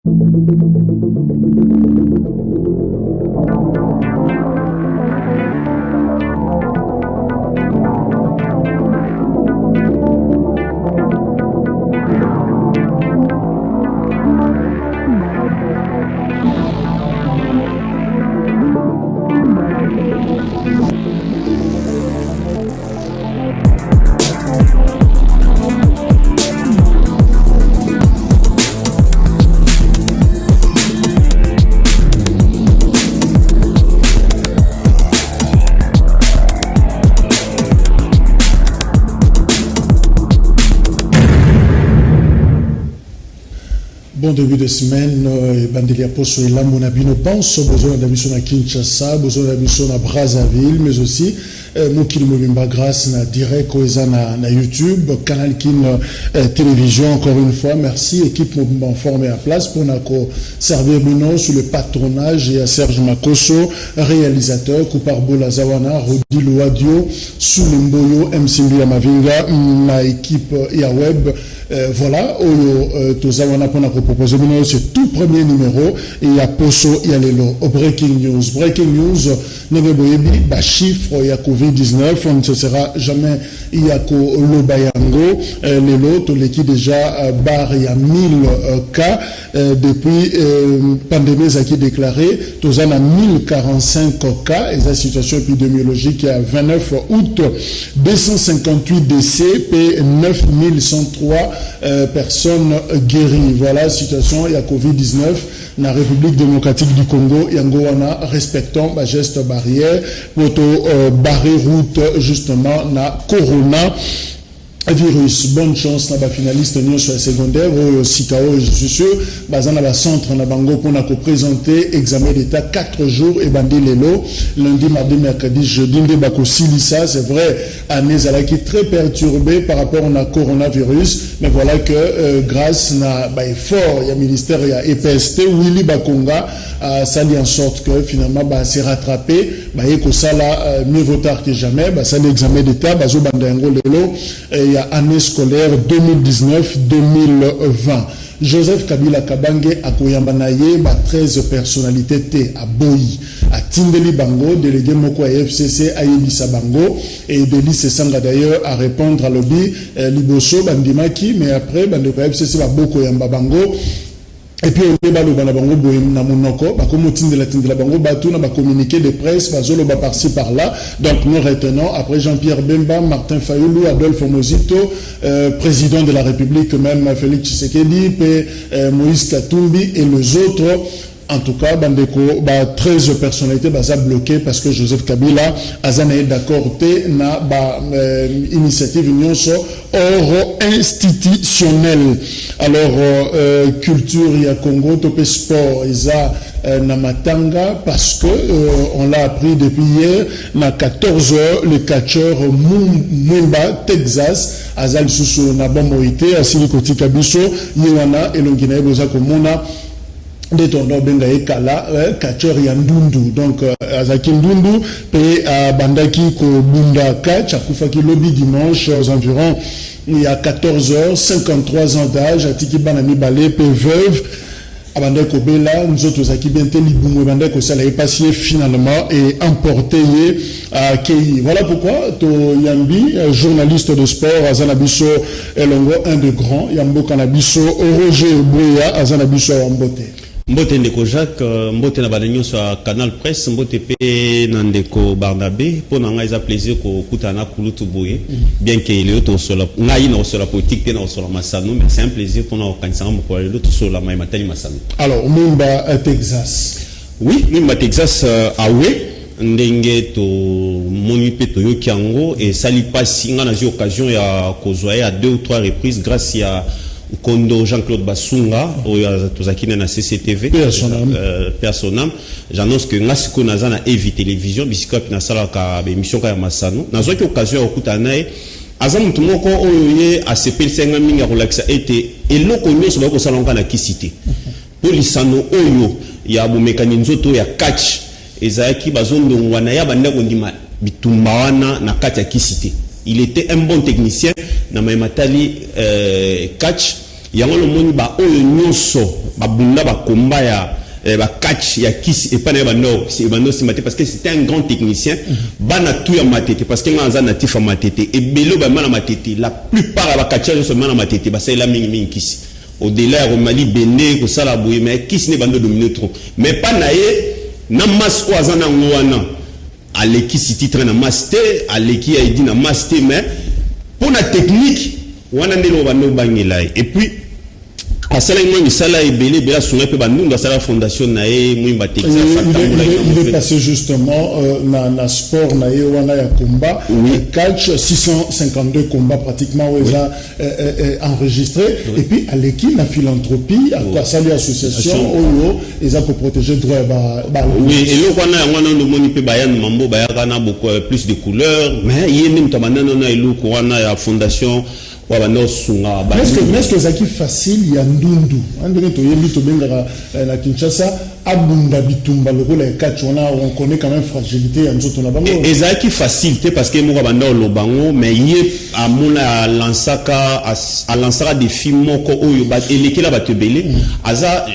Bon début de semaine, Bandelia Poso et Lamonabino pense, besoin d'habitude à Kinshasa, besoin d'habitude à Brazzaville, mais aussi Mokili Mobimba grâce na direct na YouTube, Canal Kin Télévision, encore une fois, merci, équipe Mobimba formée à place pour nous servir Bino sous le patronage et à Serge Makoso, réalisateur, Kuparbola Zawana, Rodi Louadio, Soulumboyo, Msimbi Amavinga, ma équipe Yaweb. Voilà, Tozawana pour nous proposer ce tout premier numéro et il y a Poso, il y a le Breaking News. Breaking News, bah chiffre, il y a Covid-19, on ne se sera jamais, il y a Lobayango, les lots, l'équipe déjà barre, il y a 1000 cas depuis pandémie qui est déclarée, Tozana 1045 cas et la situation épidémiologique il y a 29 août, 258 décès, et 9103 personnes guéries. Voilà la situation, il y a Covid-19 dans la République démocratique du Congo, Yangoana, respectant ma geste barrière, pour barrer route justement na Corona. Virus, bonne chance na ba finaliste nion sur la secondaire au Sikao, je suis sûr bazana ba centre na bango pour na présenter examen d'état 4 jours et bandi lelo lundi mardi mercredi jeudi de bako silisa. C'est vrai année qui est très perturbée par rapport au coronavirus, mais voilà que grâce na ba effort il y a ministère il y a EPST Willy Bakonga ça dit en sorte que finalement bah c'est rattrapé bah eko sala mieux vaut tard que jamais bah ça l'examen d'état bazo bandango lelo il y a année scolaire 2019-2020. Joseph Kabila Kabange a Koyambanaye, 13 personnalités T à Boyi, à Tindeli Bango, délégué Moko à FCC à Yebisa Bango, et Delis Sanga d'ailleurs à répondre à l'objet Liboso Bandimaki, mais après Bandeko FCC va Boko Yamba Bango. Et puis on débat le banabango boyem na monoko ba comme tindela bango ba tout na ba communiqué de presse ba zolo ba par-ci par-là. Donc nous retenons après Jean-Pierre Bemba, Martin Fayoulou, Adolphe Mozito, président de la République, même Félix Tshisekedi, Moïse Katumbi et les autres. En tout cas, bandeko, 13 personnalités sont bloquées parce que Joseph Kabila a d'accord na initiative union hors institutionnelle. Alors culture il y a Congo, topé sport il y a Namatanga parce que on l'a appris depuis hier na 14h le catcheur Mumba Texas azal susu na bomboité à Silikoti Kabiso Yewana et Longina Boza Komona des tournois bengaye kala catcheur yandundu donc azaki ndundu pe bandaki ko bunda catch akufaki lobby dimanche aux environs il y a 14h 53 ans d'âge atiki banami balé pe veuve abandé ko bela nzoto zaki bente libungo bandé ko sala passé finalement et emporté à Kei. Voilà pourquoi to Yambi journaliste de sport azanabiso elongo un de grands Yambo Kanabiso Roger Bouya azanabiso Ambote. Mbote ndeko Jacques, mbote na balanyo sur Canal Presse, mbote pe nandeko Barnabé, pour nanga isa plaisir ko kutana kulutu boye, bien que il est au sol, ngai na sur la politique na sur la masano, mais c'est un plaisir pour nous kanisa mko le tout sur la matali masano. Alors, Mumba Texas. Oui, Mumba Texas awe ndenge to moni pe to yokiango et sali pasi nga na occasion ya kozwa à 2 ou 3 reprises grâce à Kondo Jean-Claude Basunga tozakine na CCTV personnam j'annonce que ngasiko naza na EV télévision bisika na sala ka émission ka masano nazo ki occasion ya okutana aza mutu moko oyo ye ACP 5 minga relaxa ete eloko nyonso ba ko sala na kisite polisano oyo ya bo mekani nzoto ya catch ezaki bazondo ngwana ya bandako ndima bitumba wana na kati ya kisite. Il était un bon technicien na matali catch yango le moni ba oyo nyonso ba bunda ba combat ya ba catch ya kisi et pas na ba no c'est ba no simate parce que c'était un grand technicien bana tout ya matete parce que nga natif à matete et belo ba mana matete la plupart ba catchers sont mana matete ba c'est la mingi kisi au-delà au Mali bende ko sala boye mais kisi ne bando dominer trop mais pas naé na mas ko azana ngwana aleki si titre na master aleki a dit na master mais pour la technique wana ndelo bando bangela et puis asala moi misala ebele bela sunga pe banunga sala fondation na e mwimba Texas il est passé justement na sport na e wana ya combat catch 652 combats pratiquement déjà enregistré et puis aleki na philanthropie à sali association oyo eza pour protéger droit ba oui et le wana no moni pe bayan mambo bayaka beaucoup plus de couleurs mais yene mtamana na eloko wana ya fondation est-ce que c'est facile il y a ndundu andene to yembi to bengara na Kinshasa abunda bitumba lokola catch on connaît quand même fragilité ya nzoto na bango ezaki facilité parce que mo banda lo bango mais yé a mona lansaka des films moko oyo ba elekela batebele aza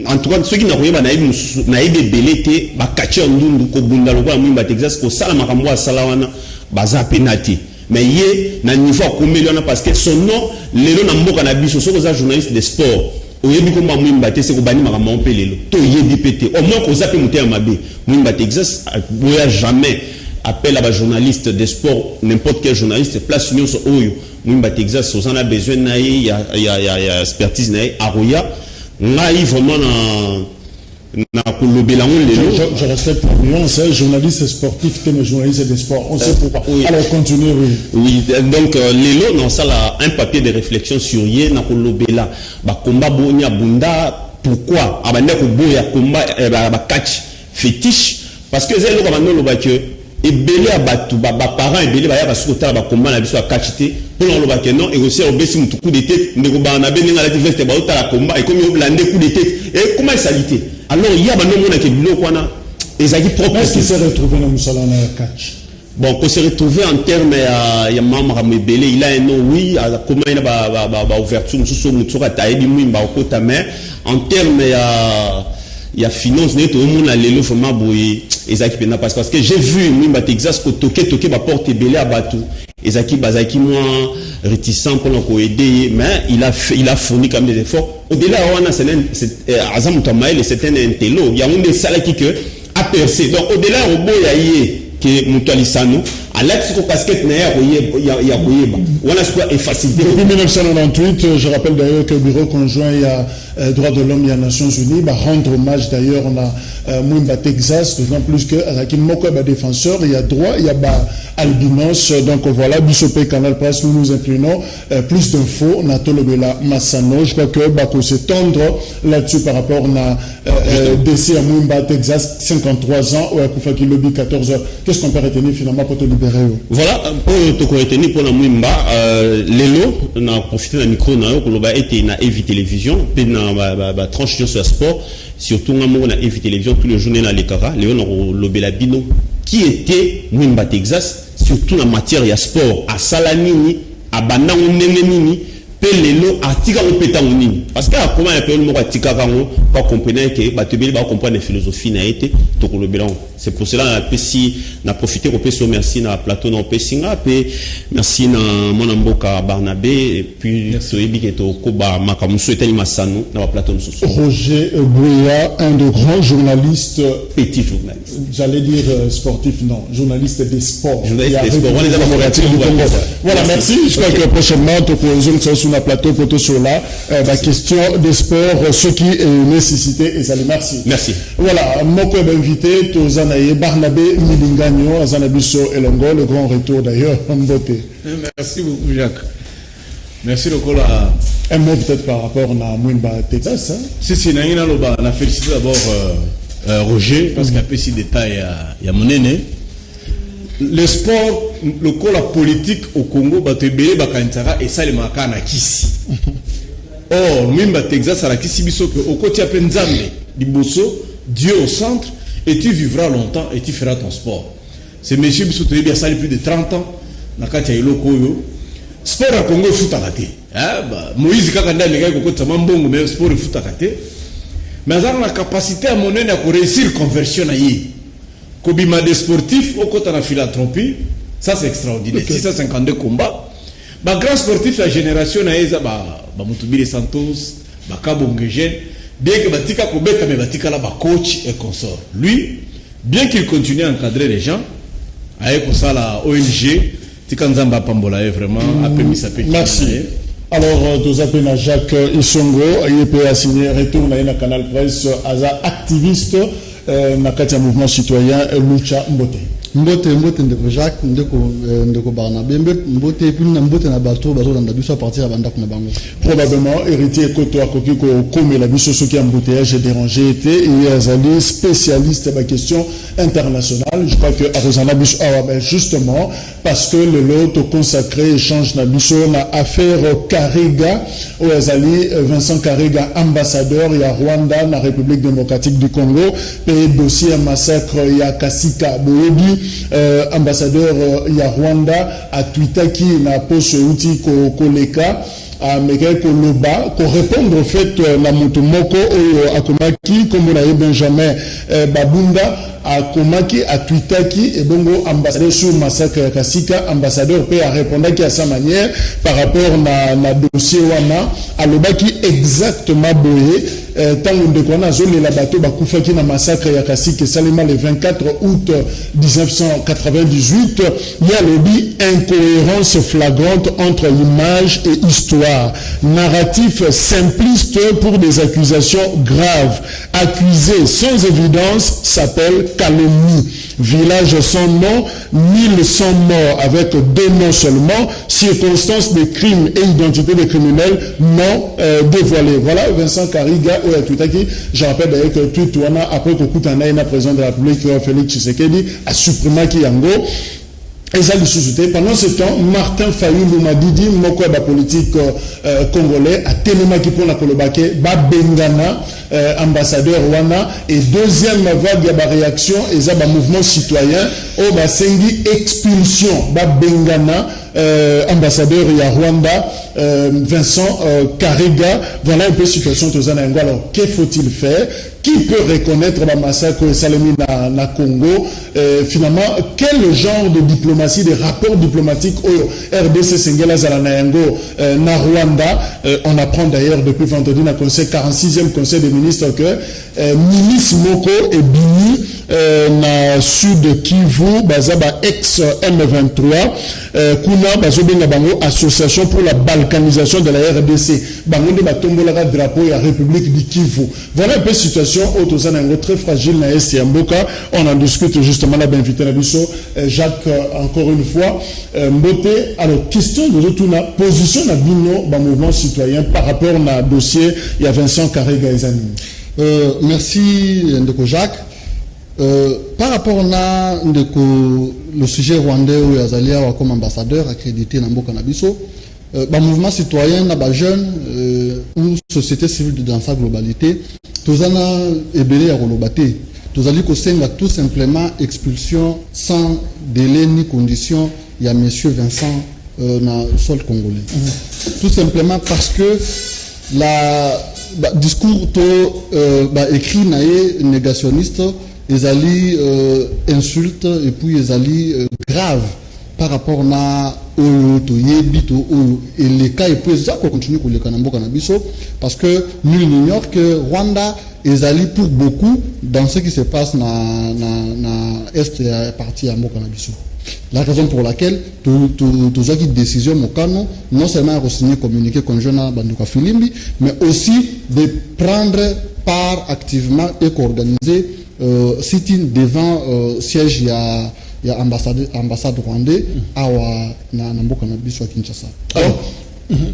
en tout cas ceux qui n'ont na yebe belete ba catcher ndundu ko bunda lokola mwimba Texas ko sala makambo asala wana baza penalty mais yé na niveau combien parce que son nom lelo na mboka na biso soko za journaliste de sport oyebi ko mba mwimba te se ko bani makambo pe lelo to yebi pété au moins ko zape muté mabe mwimba Texas boya jamais appelle à ba journaliste de sport n'importe quel journaliste place union so oyo mwimba Texas on a besoin na y a expertise na aroya ngai vraiment je respecte la nuance, journaliste sportif, mais journaliste de sport. On sait pourquoi. Oui. Alors, continuez, oui. Oui, donc, Lélo, non, ça, là, un papier de réflexion sur Yé, na kolobela, ba combat bonya bunda, pourquoi? Abanda ko boya combat, ba catch fétiche, parce que zélo kabando lo ba que, et belé à batu, ba parents, et belé ba ya ba sukota ba combat na biso a catch te, pour l'on lo ba que non, et aussi au besi mutu coup de tête, ne ko ba na beni na la veste ba uta la combat, et comme il blindé coup de tête, et comment il s'alité? Alors il y a beaucoup de gens qui sont propres. Est-ce qu'il s'est retrouvé dans le salon de catch? Bon, qu'on s'est retrouvé en termes, il y a Mamma Ramebele, il a un nom, oui, comment il a ouverture, en termes, il y a finance, tout le monde a l'élo, vraiment, parce que j'ai vu, Mimba Texas, que toqué, porte belé à Batou. Ezaki Bazaki moins réticent pour nous aider, mais il a fourni quand même des efforts. Au-delà, c'est Azam Tamael et c'est un intello. Il y a un des salariés qui a percé. Donc au-delà, au bout il y a que Moutalisano, à l'ex casquette il y a on a quoi est facilité. Depuis 1998, je rappelle d'ailleurs que le bureau conjoint il y a droits de l'homme, il y a Nations Unies, bah rendre hommage d'ailleurs on a Mwimba Texas, d'autant plus que avec Moko défenseur, il y a droit, il y a albinos, donc voilà, Bissopé Canal Presse, nous nous inclinons plus d'infos, Natolo Bela Massano, je crois que qu'on s'étendre là-dessus par rapport à décès à Mwimba Texas, 53 ans, ou à Koufaki Lobby 14 heures. Qu'est-ce qu'on peut retenir finalement pour te libérer? Voilà, pour te retenir pour la Mwimba, Lélo, on a profité d'un micro, on a été na Evi Télévision, puis na tranche sur le sport, surtout on a Evi Télévision tous les jours dans les Kara, Léon Lobelabino, qui était Mwimba Texas, surtout en matière de sport, à Salanini, à Bana Nini, Pelelo, à Tigaronini. Parce que comment un peu le mot à Tigaron, pas comprendre que Batubel va comprendre la philosophie n'a été, tout le bilan. C'est pour cela que si n'a profité au PSO, merci na plateau na Pessinga, merci na mon amboka Barnabé, et puis Soebi qui est au Koba Makamuso et Tani Massano, na plateau de Roger Bouya, un de grands journalistes. Petit journaliste. J'allais dire sportif, non, journaliste des sports. Journaliste des sports, on les a voilà, merci. Je crois que prochainement, tu peux sur la plateau, pour sur là, la question des sports, ce qui est nécessité, et ça les merci. Merci. Voilà, mon co invité, Tozanaye Barnabé Milingagno, Azanabiso Elongo, le grand retour d'ailleurs, en beauté. Merci beaucoup, Jacques. Merci, Lokola. Un mot peut-être par rapport à Mwimba Texas. Hein? Si, on a félicité d'abord Roger, parce qu'il y a petit détail, il y a mon aîné. Le sport, le la politique au Congo, Batebele, Bakantara, et ça, les Makana Kisi. Or, Mwimba Texas, à la Kisi Biso, au côté de Nzambe, Diboso, Dieu au centre, et tu vivras longtemps et tu feras ton sport. C'est monsieur Biso, tu as plus de 30 ans, Nakati Koyo. Sport à Congo, foot à raté. Moïse Kakanda, les gars, mais sport foot à raté. mais aza na capacité à monene à réussir conversion na ye kobima des sportifs okota na philanthropie, ça c'est extraordinaire. 652 combats ba grand sportif la génération na eza ba Mutubile Santos, ba Kabonge Jeune, bien que batika kobeta mais batika la ba coach et consort. Lui, bien qu'il continue à encadrer les gens, avec ça la ONG tika nzamba pambola est vraiment appelé s'appelle. Merci. Alors, nous appelons Jacques Isongo, il peut assigner retour dans le canal presse, activiste dans le mouvement citoyen Lucha Mbote. Mbote ndeko Jacques ndeko Barnabé mbote puis na mbote na bato dans biso partir banda kuna bango probablement héritier koto akoki ko comme la biso soki embouteillage dérangé était et azali spécialiste de question internationale. Je crois que Arosana biso justement parce que le lot consacré échange na biso na affaire Karega ou azali Vincent Karega ambassadeur ya Rwanda na République démocratique du Congo et dossier massacre ya Kasika Boyebi ambassadeur ya Rwanda a Twitter qui n'a pas ce outil koleka a meke koloba ko répondre au fait na mutu moko oyo akomaki comme on a Benjamin Babunda akomaki a Twitter qui et bongo ambassadeur sur massacre ya Kasika ambassadeur peut a répondre à sa manière par rapport na dossier wana alobaki exactement boye tango ndeko na zone la bateau bakufaki na massacre ya Kasika Salima le 24 août 1998 il y a lobby incohérence flagrante entre image et histoire, narratif simpliste pour des accusations graves, accusé sans évidence s'appelle calomnie, village sans nom, 1100 morts avec 2 noms seulement, circonstances de crimes et identité des criminels non dévoilées. Voilà Vincent Kariga ou Atutaki. Je rappelle d'ailleurs que Tutuana, après que Koutanaïna, président de la République, Félix Tshisekedi, a supprimé Kiyango. Et ça, pendant ce temps, Martin Fayulu Madidi, moko ba politique congolais, a tellement qui pour la Kolobake, ba Bengana, ambassadeur Wana, et deuxième vague de réaction, et ça, ba mouvement citoyen, au ba sengi expulsion, ba Bengana, ambassadeur ya Rwanda, Vincent Karega. Voilà un peu la situation de Zanango. Alors, que faut-il faire? Qui peut reconnaître le massacre de Salemi na Congo? Finalement, quel genre de diplomatie, de rapports diplomatiques au RDC Sengela Zalanayango na Rwanda? On apprend d'ailleurs depuis vendredi dans le conseil 46e conseil des ministres que Minis Moko et Bini na sud Kivu, bazaba ex M23, kuna bazobenga bango association pour la balkanisation de la RDC. Bango de batombola drapeau ya République du Kivu. Voilà un peu situation au très fragile na est Mboka. On en discute justement là, invité na biso Jacques encore une fois Mbote. Alors question de retourna position na bino ba mouvement citoyen par rapport na dossier il y a Vincent Karega Ezani. Merci ndeko Jacques. Par rapport à le sujet rwandais où Yazalia comme ambassadeur accrédité dans Mboka na biso, mouvement citoyen na jeune ou société civile dans sa globalité, tous en a ébélé à Rolobate. Tous allons conseiller tout simplement expulsion sans délai ni condition. Il y a monsieur Vincent na sol congolais. Tout simplement parce que la discours écrit naé négationniste. Ils allaient insultes et puis ils allaient graves par rapport à et les cas et puis ça continue pour les Kanambo Kanabiso parce que nul n'ignore que Rwanda ils allaient pour beaucoup dans ce qui se passe na est et partie à Mokanabiso. La raison pour laquelle tous qui décision Mokano non seulement re-signer communiqué conjoint Banduka Filimbi mais aussi de prendre part activement et qu'organiser sitting devant siège il y a ambassade rwandais à Namboka Nabiso à Kinshasa. Alors,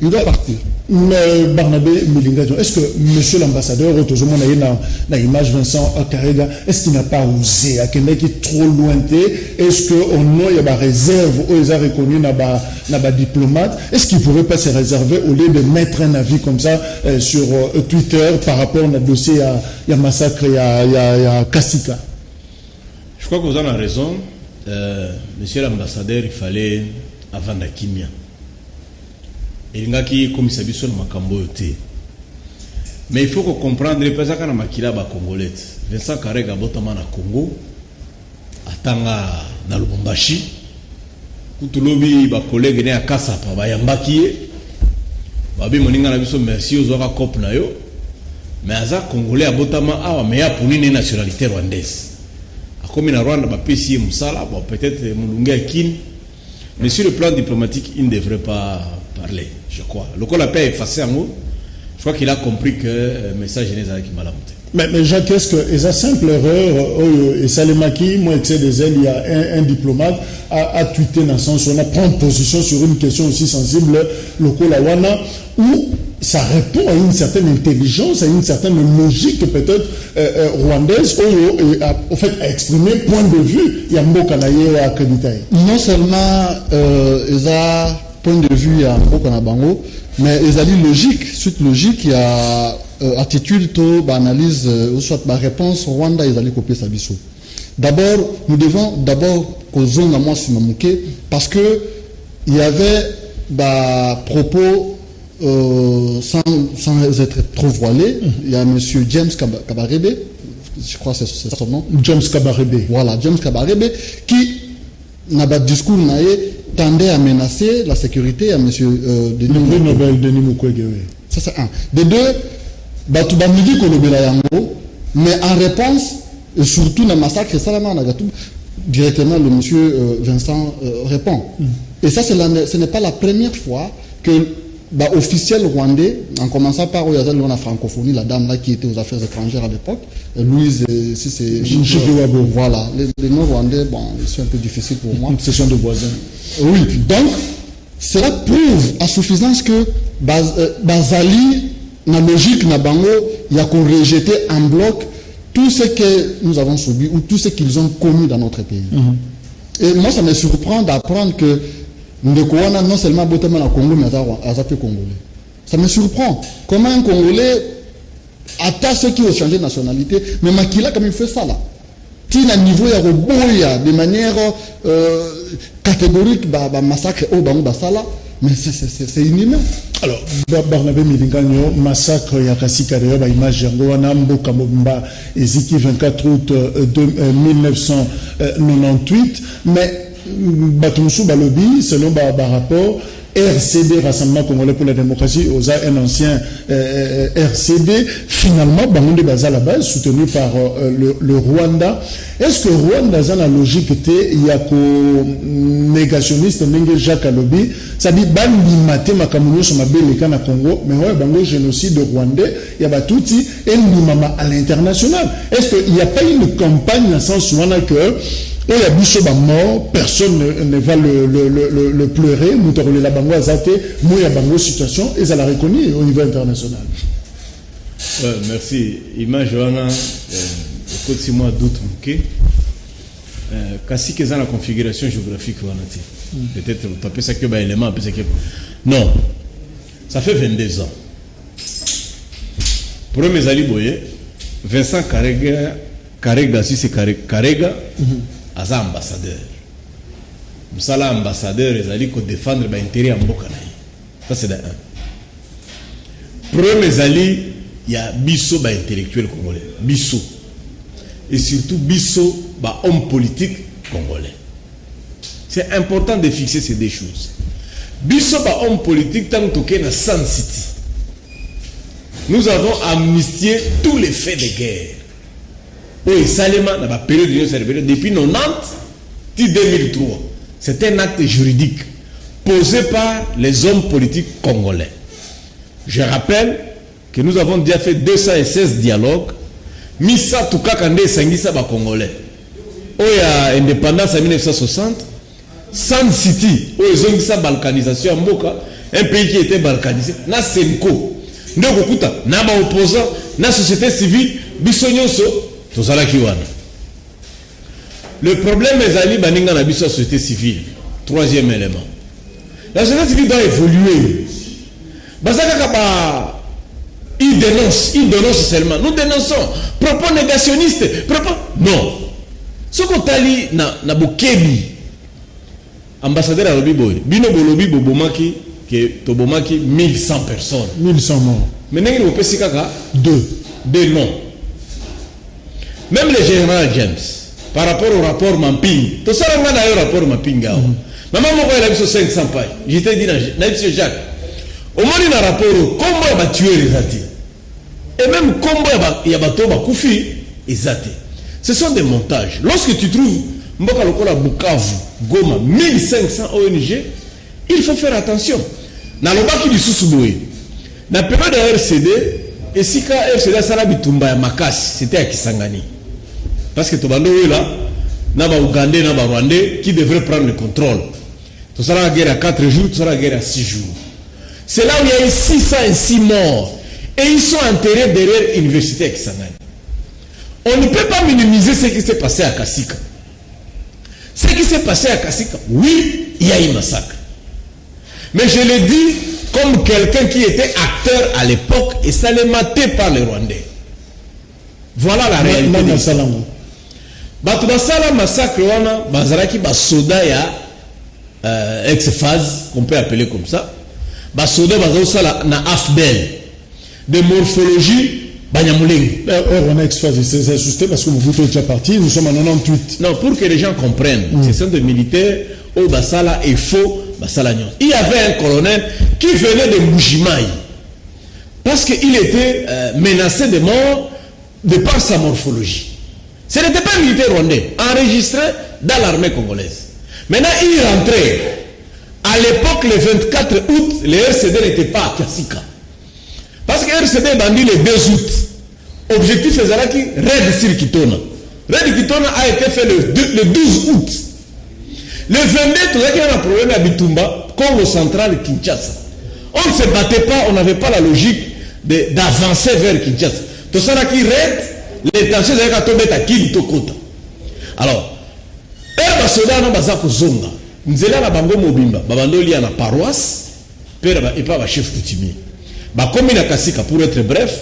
il doit partir. Mais Barnabé Milingadio, est-ce que monsieur l'ambassadeur, na image Vincent Karega, est-ce qu'il n'a pas osé, à quelqu'un qui est trop lointain? Est-ce qu'on a une réserve, ou ils ont reconnu na diplomate? Est-ce qu'il ne pouvait pas se réserver au lieu de mettre un avis comme ça sur Twitter par rapport au dossier il y a massacre, il y a Kasika? Je crois que vous avez raison. Monsieur l'ambassadeur, il fallait avant la kimia. Il y a qui comme ça biso makambo yote. Mais il faut comprendre les personnes qui ont makila ba congolais. Vincent Karega botama na Congo, atanga na Lubumbashi. Kutulobi ba collègue ne akasa pa ba yambaki. Babi moninga na biso merci ozwaka cop na yo. Mais aza congolais abotama awa mais ya pour une nationalité rwandaise. Akomi na Rwanda ba pesi musala, bon peut-être mulunga kin. Mais sur le plan diplomatique, il ne devrait pas parler, je crois. Le col a pas effacé en haut. Je crois qu'il a compris que le message n'est pas qui m'a monté. Mais Jacques, est-ce que c'est une simple erreur et Salemaki, moi, il y a un diplomate a tweeté dans le sens où on a pris position sur une question aussi sensible, le Kolawana, où ça répond à une certaine intelligence, à une certaine logique peut-être rwandaise, où en fait a exprimé point de vue, il y a un mot canaillé à accréditer. Non seulement ils ont point de vue, il y a un mot canabango, mais ils ont dit logique, suite logique, il y a attitude, analyse, ou soit ma réponse, Rwanda, ils allaient copier sa biso. D'abord, nous devons d'abord causer un moi parce que il y avait propos sans être trop voilé. Il y a M. James Kabarebe, je crois que c'est son nom. James Kabarebe. Voilà, James Kabarebe, qui n'a pas de discours tendait à menacer la sécurité à M. Denis Mukwege. Nobel Denis Mukwege, oui. Ça c'est un. De deux, Batubamidi Kolobela Yango, mais en réponse, et surtout dans le massacre, directement le monsieur Vincent répond. Et ça, ce n'est pas la première fois que officiel rwandais, en commençant par la francophonie, la dame là qui était aux affaires étrangères à l'époque, Louise, si c'est... Voilà, les noms rwandais, bon, ils sont un peu difficiles pour moi. Ce sont de voisins. Oui, donc, cela prouve à suffisance que Bazali, la logique, na bango, il y a qu'on rejeté en bloc tout ce que nous avons subi ou tout ce qu'ils ont commis dans notre pays. Et moi, ça me surprend d'apprendre que Ndekouana non seulement Botama na Congo, mais Azapé Congolais. Ça me surprend. Comment un Congolais attache ceux qui ont changé de nationalité, mais Makila, comme il fait ça là. Tina niveau ya roboya de manière catégorique, massacre au Bangou Basala, mais c'est inhumain. Alors, Barnabé Milinganyo, massacre Yakasika d'ailleurs, image Yangoana, Mboka Mobimba, Eziki 24 août 1998, mais Batumsou Balobi, selon rapport, RCD, Rassemblement Congolais pour la démocratie, un ancien RCD, finalement, Bangonde Baza la base, soutenu par le Rwanda. Est-ce que Rwanda a la logique il y a négationniste, Jacques Alobi, ça dit, Mate Makamounio sur ma belle na Congo, mais ouais, Bango génocide rwandais, il y a Batouti, et Mama à l'international. Est-ce qu'il n'y a pas une campagne dans le sens où on a que et il y a Bousso mort, personne ne va le pleurer, Moutarole la Bango Azate, Mouya Bango situation, et ça l'a reconnu au niveau international. Merci. Image Johanna, écoute si moi doute Mouké. Kasi que la configuration géographique peut-être tu appelles ça que élément, non. Ça fait 22 ans. Pour mes alliés boyé, Vincent Karega, si c'est Karega, Aza ambassadeur. Moussala ambassadeur, ils allaient défendre l'intérêt en Bokanaï. Ça c'est de un. Pour mes alliés, il y a Bisso intellectuel congolais. Bisso. Et surtout Bisso, homme politique congolais. C'est important de fixer ces deux choses. Bisso, homme politique, tant que dans San City. Nous avons amnistié tous les faits de guerre. Oui, Salema, dans la période depuis 90 2003. C'est un acte juridique posé par les hommes politiques congolais. Je rappelle que nous avons déjà fait 216 dialogues. Missa Tukakande Sangisa ba Congolais. Oya indépendance en 1960. San City, oya Zongisa balkanisation en Mboka, un pays qui était balkanisé. Na Senko. Ndokukuta, na ba opposant, na société civile, bisonyonso. Le problème est Ali Baninga na biso société civile. Troisième élément. La société civile doit évoluer. Il dénonce seulement. Nous dénonçons. Propos négationnistes. Non. Ce qu'on t'a dit na Bokebi, ambassadeur à Lobi Boy, Bino Bolobi Bobomaki, qui est Tobomaki, 1100 personnes. 1100 morts. Mais n'est-ce pas si kaka? Deux noms. Même le général James, par rapport au rapport Mamping, tout ça, on a un rapport Mamping. Maman, moi, il a mis 500 pailles. J'étais dit, M. Jacques, au moins, il y a un rapport, comment il va tuer les athées. Et même comment il y a un koufi, les athées. Ce sont des montages. Lorsque tu trouves Mboka Lokola Bukavu, Goma, 1500 ONG, il faut faire attention. Dans le bas qui du sous-souboé, dans la période de RCD, et si quand RCD a bitumba ya makasi, c'était à Kisangani. Parce que Tobando est là, il y a des Ougandais, il y a des Rwandais qui devraient prendre le contrôle. Tout ça, la guerre à 4 jours, tout ça, la guerre à 6 jours. C'est là où il y a eu 606 morts. Et ils sont enterrés derrière l'université à Kisangani. On ne peut pas minimiser ce qui s'est passé à Kasika. Ce qui s'est passé à Kasika, oui, il y a eu un massacre. Mais je l'ai dit comme quelqu'un qui était acteur à l'époque et ça l'est maté par les Rwandais. Voilà la réalité. Batubasala massacre wana bazaraki basoda ya ex-phase qu'on peut appeler comme ça. Basoda bazosala na AFDEL de morphologie Banyamuleng. On a ex-phase, c'est ajusté parce que vous êtes déjà parti, nous sommes en 98. Non, pour que les gens comprennent, ce sont des militaires au Basala et faux Basala Nyon. Il y avait un colonel qui venait de Moujimaï parce qu'il était menacé de mort de par sa morphologie. Ce n'était pas un militaire rwandais, enregistré dans l'armée congolaise. Maintenant, il rentrait. À l'époque, le 24 août, le RCD n'était pas à Kasika. Parce que RCD bandit le 2 août. Objectif c'est qui Red sur Kitona. Red Kitona a été fait le 12 août. Le 22, tout ça qui a un problème à Bitumba, Congo central, Kinshasa. On ne se battait pas, on n'avait pas la logique d'avancer vers Kinshasa. Tout ça qui Red, les tensions sont tombées à Kili-Tokota. Alors, père basoda na bazako zonga. Nzela na bango mobimba, babando liya na paroisse, père et pas chef coutumier. Bah comme il a Kasika pour être bref,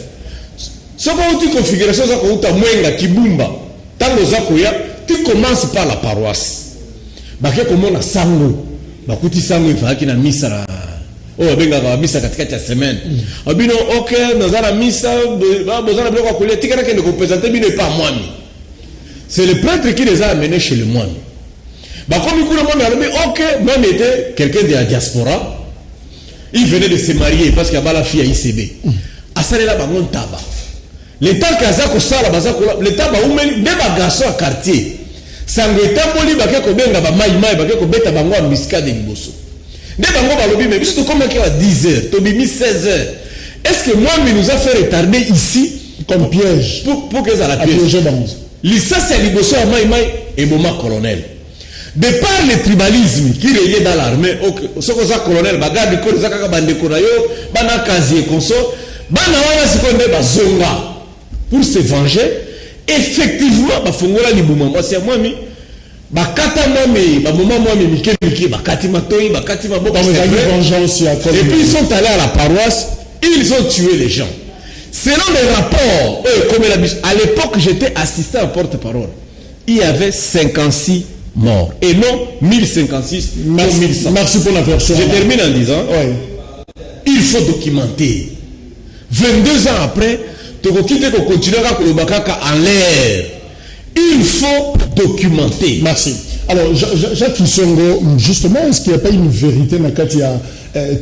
ce qu'on dit configuration ça qu'on t'a mwenga kibumba, tango zakoya, tu commences par la paroisse. Bah que comme on a sango, bah kuti sango il faut qu'il a missa la, oh benga ka missa katikati ya semaine. Abino ok, nous a la missa, bah besoin de quoi coller, tikana que ne représenter bino pas moi. C'est le prêtre qui les a amenés chez le moine. Bah comme il coule le moine, ok, moi était quelqu'un de la diaspora. Il venait de se marier parce qu'il y a la fille à ICB. Asale la bangon taba. L'état kazako sala bazako l'état ba umeli de ba garçon à quartier. Sangeta moli bake ko benga ba mai bake ko beta bango miska de liboso. De bango ba lobi mais biso comme à 10h, to bimi 16h. Est-ce que moi mais nous a fait retarder ici comme piège pour que ça la piège. L'issa c'est liboso à mai et boma colonel. De par le tribalisme qui régnait dans l'armée, ce que ça colonel, bagarre ko ça kaka bande ko na yo, bana casier conso, bana wana sikonde bazonga pour se venger. Effectivement, ba fongola libuma moi c'est moi mi bakata moi mais ba moment moi mais mike bakati matoi bakati mabo vengeance et puis ils sont allés à la paroisse, ils ont tué les gens. Selon les rapports, comme à l'époque j'étais assistant à porte-parole, il y avait 56 morts et non 1056 ou 1100. Merci pour la version. Je termine en disant il faut documenter. 22 ans après, tu continuer à en l'air. Il faut documenter. Merci. Alors, Jacques Kisongo, justement, est-ce qu'il n'y a pas une vérité? Il y a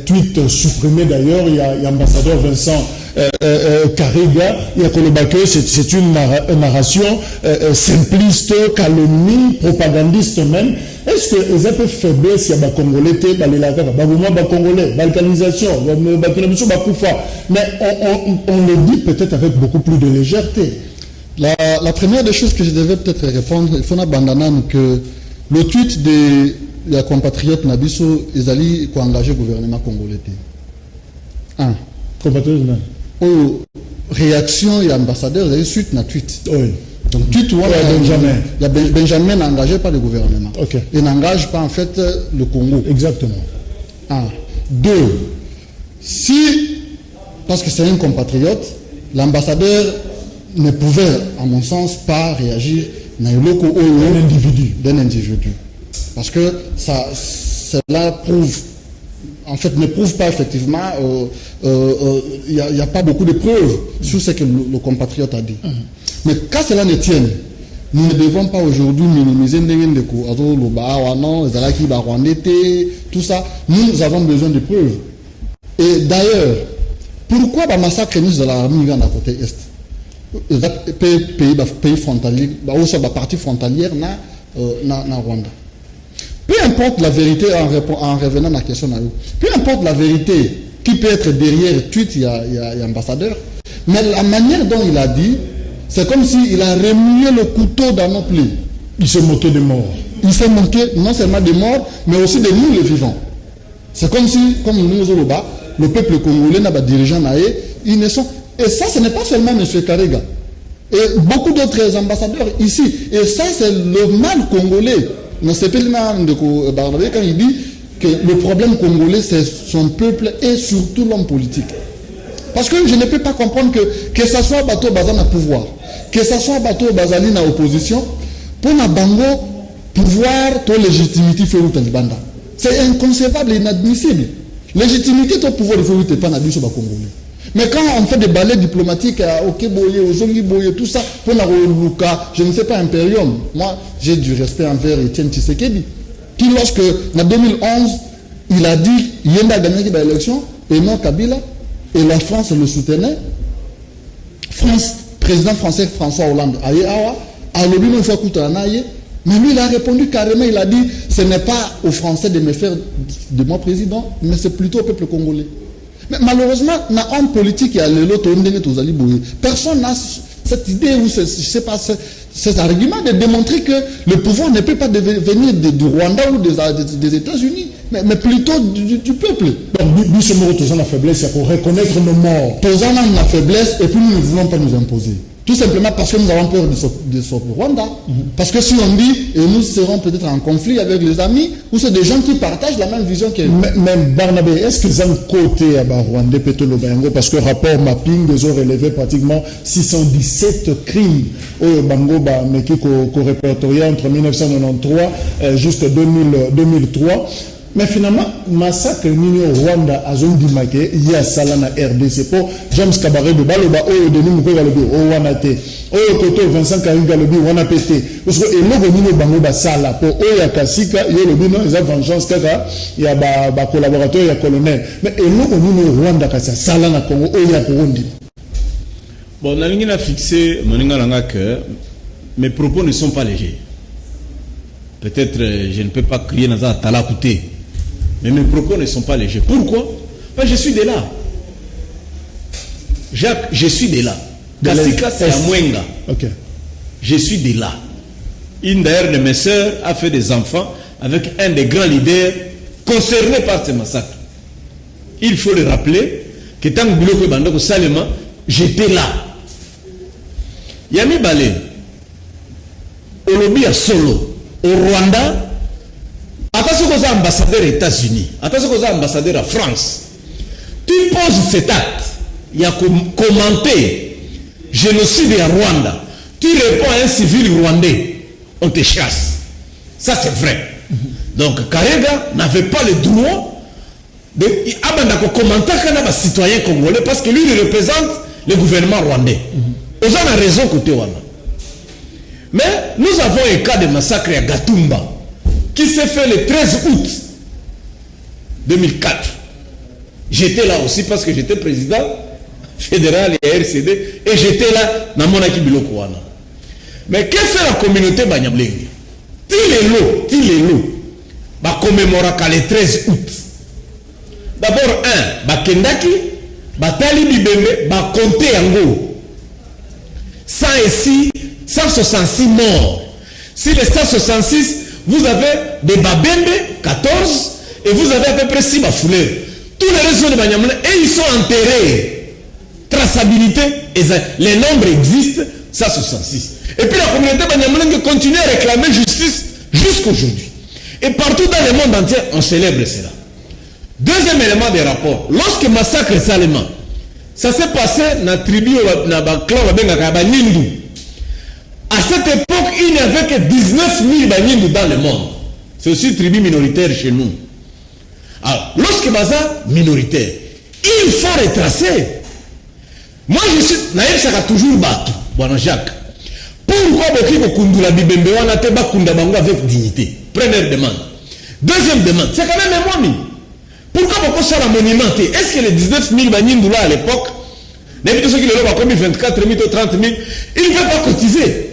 tweet supprimé d'ailleurs, il y a ambassadeur Vincent Kariga, il y a Kolobake, c'est une narration simpliste, calomnie, propagandiste même. Est-ce que les peu faiblesse, il y a des Congolais, des Congolais, balkanisation, mais on le dit peut-être avec beaucoup plus de légèreté. La première des choses que je devais peut-être répondre, il faut abandonner que le tweet de la compatriote Nabiso, ils allaient engager le gouvernement congolais. Un. Compatriote aux réactions et ambassadeurs, ils allaient suite na tweet. Oui. Donc, tweet, Benjamin. Il y a Benjamin n'engagé pas le gouvernement. Okay. Il n'engage pas en fait le Congo. Exactement. Un. Deux. Si, parce que c'est un compatriote, l'ambassadeur ne pouvait, à mon sens, pas réagir d'un individu. Parce que cela prouve en fait, ne prouve pas effectivement, il n'y a pas beaucoup de preuves sur ce que le compatriote a dit. Mais quand cela ne tienne, nous ne devons pas aujourd'hui minimiser tout ça. Nous avons besoin de preuves. Et d'ailleurs, pourquoi le massacre de l'armée à côté est pays frontalier, aussi la partie frontalière na Rwanda. Peu importe la vérité en revenant à la question, peu importe la vérité qui peut être derrière le tweet, il y a ambassadeur, mais la manière dont il a dit, c'est comme s'il a remué le couteau dans nos plaies. Il se moquait des morts. Il s'est moqué non seulement des morts, mais aussi de nous les vivants. C'est comme si, comme nous le peuple congolais n'a pas dirigeant ils ne sont. Et ça, ce n'est pas seulement M. Karega. Et beaucoup d'autres ambassadeurs ici. Et ça, c'est le mal congolais. Quand il dit que le problème congolais, c'est son peuple et surtout l'homme politique. Parce que je ne peux pas comprendre que ce soit Bato Bazan à pouvoir, que ce soit Bato Bazali à opposition, pour la Bango, pouvoir, ton légitimité fait ou Talibanda. C'est inconcevable et inadmissible. Légitimité, ton pouvoir, il faut que tu pas sur le Congolais. Mais quand on fait des balais diplomatiques à Okeboye, aux Zongi Boye, tout ça, pour la Luka, je ne sais pas, Imperium, moi, j'ai du respect envers Etienne Tshisekedi, qui, lorsque, en 2011, il a dit, Yenda a gagné l'élection, et non Kabila, et la France le soutenait. Président français François Hollande, a lobby une fois mais lui il a répondu carrément, il a dit ce n'est pas aux Français de me faire de moi président, mais c'est plutôt au peuple congolais. Mais malheureusement, dans un politique qui a personne n'a cette idée ou ces arguments de démontrer que le pouvoir ne peut pas venir du Rwanda ou des États-Unis, mais plutôt du peuple. Donc, nous sommes tous la faiblesse pour reconnaître nos morts. Tous en la faiblesse et puis nous ne voulons pas nous imposer. Tout simplement parce que nous avons peur de ce Rwanda. Parce que si on dit, et nous serons peut-être en conflit avec les amis, ou c'est des gens qui partagent la même vision que nous. Mais Barnabé, est-ce qu'ils ont côté à Rwanda, Petolo-Bango, parce que rapport mapping, ils ont relevé pratiquement 617 crimes au Bango, mais qui répertorié entre 1993 jusqu'à 2003. Mais finalement, massacre au Rwanda à Zondi Make, il y a ça na RDC pour James Kabaré de Baloba, Denis Mukwege Galobi, Wanate, Koto Vincent Karim Galobi, Wanapete. Parce que le Nino Bango Basala, pour Oya Kasika, il y a le Bino, il y a vengeance, il y a collaborateur, il y a colonel. Mais le Nino Rwanda, c'est ça na Congo, Oya Burundi. Bon, on a fixé, que mes propos ne sont pas légers. Peut-être je ne peux pas crier dans un talakouté. Mais mes propos ne sont pas légers. Pourquoi? Parce que je suis de là. Jacques, je suis de là. Kassika, c'est à Mwenga. Okay. Je suis de là. Une d'ailleurs de mes sœurs a fait des enfants avec un des grands leaders concernés par ce massacre. Il faut le rappeler que tant que Biloko Bandoko Salema, j'étais là. Yami Balé, au lobby à Solo, au Rwanda, attention aux ambassadeurs des États-Unis, attention aux ambassadeurs de France. Tu poses cet acte, il y a commenté génocide à Rwanda. Tu réponds à un civil rwandais, on te chasse. Ça c'est vrai. Donc Karega n'avait pas le droit de commenter un citoyen congolais parce que lui il représente le gouvernement rwandais. Aux gens ont raison côté Rwanda. Mais nous avons un cas de massacre à Gatumba qui s'est fait le 13 août 2004. J'étais là aussi parce que j'étais président fédéral et RCD et j'étais là dans mon équipe Biloko wana. Mais qu'est-ce que fait la communauté Banyamlengue? Tilelo ba commémoraka le 13 août. D'abord bakendaki batali bibembe ba compter yango 166 morts. Si les 166, vous avez des Babembe, 14, et vous avez à peu près 6 bafouleurs. Tous les réseaux de Banyamulé, et ils sont enterrés. Traçabilité, les nombres existent, 166. Et puis la communauté Banyamulé continue à réclamer justice jusqu'à aujourd'hui. Et partout dans le monde entier, on célèbre cela. Deuxième élément des rapports, lorsque massacre Salema, ça s'est passé dans la tribu, dans le clan Banindu. À cette époque, il n'y avait que 19 000 Banindu dans le monde. C'est aussi une tribu minoritaire chez nous. Alors, lorsque baza minoritaire, il faut retracer. Moi, je suis, naïf, ça a toujours battu, bon Jacques. Pourquoi beaucoup kundula bibembe wana te bakunda bango avec dignité? Première demande. Deuxième demande, c'est quand même un monument. Pourquoi beaucoup ça la monument? Est-ce que les 19 000 banindula à l'époque, n'importe ceux qui le ont commis 24 000 ou 30 000, ils ne peuvent pas cotiser.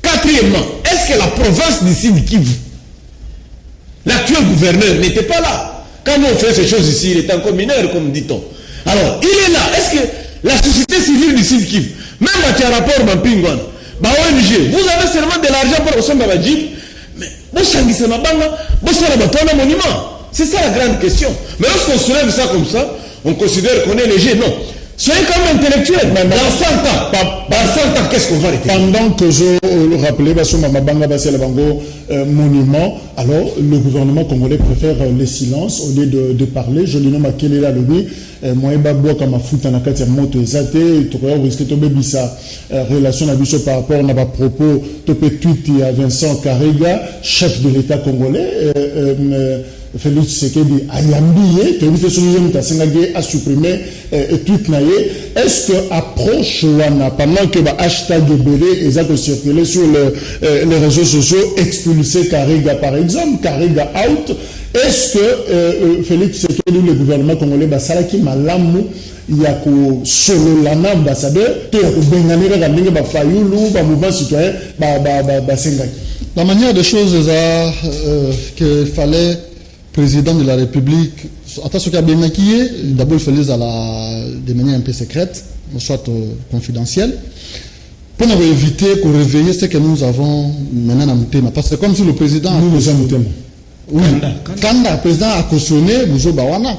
Quatrièmement, est-ce que la province d'ici de Kivu, l'actuel gouverneur n'était pas là? Quand on fait ces choses ici, il est encore mineur, comme dit-on. Alors, il est là. Est-ce que la société civile du Sud Kivu, même avec un rapport Mampingwan, ONG, vous avez seulement de l'argent pour recevoir ma jeep, mais vous changez ma bande, vous savez un monument. C'est ça la grande question. Mais lorsqu'on soulève ça comme ça, on considère qu'on est léger. Non. Soyez quand même intellectuel. Dans 100 ans, qu'est-ce qu'on va arrêter? Pendant que je rappelais, monument, alors le gouvernement congolais préfère le silence au lieu de parler. Je le nomme à Kelela Lobi. Moi, je comme foot en akatia moto ezate. Tu vois, risque de bébisa relation à biso par rapport à nos propos. Tu peux tweeter à Vincent Karega, chef de l'État congolais. Félix Tshisekedi ayambiye to fait solution a supprimé tweet naie. Est-ce que approche wana pendant que hashtag belé et circulé sur les réseaux sociaux expulser Karega par exemple, Karega out, est-ce que Félix Tshisekedi le gouvernement congolais salaki malamu ya ko solo lana ambassadeur to ya ko benganira ka ndenge ba fayulu ba mouvement citoyen ba sengaki? La manière des choses qu'il fallait président de la République, attention qu'il y a bien maquillé, d'abord il fallait de manière un peu secrète, soit confidentielle, pour nous éviter qu'on réveille ce que nous avons maintenant à Moutema. Parce que comme si le président... Nous avons Moutema. Oui, quand le président a cautionné Mouzo Bawana.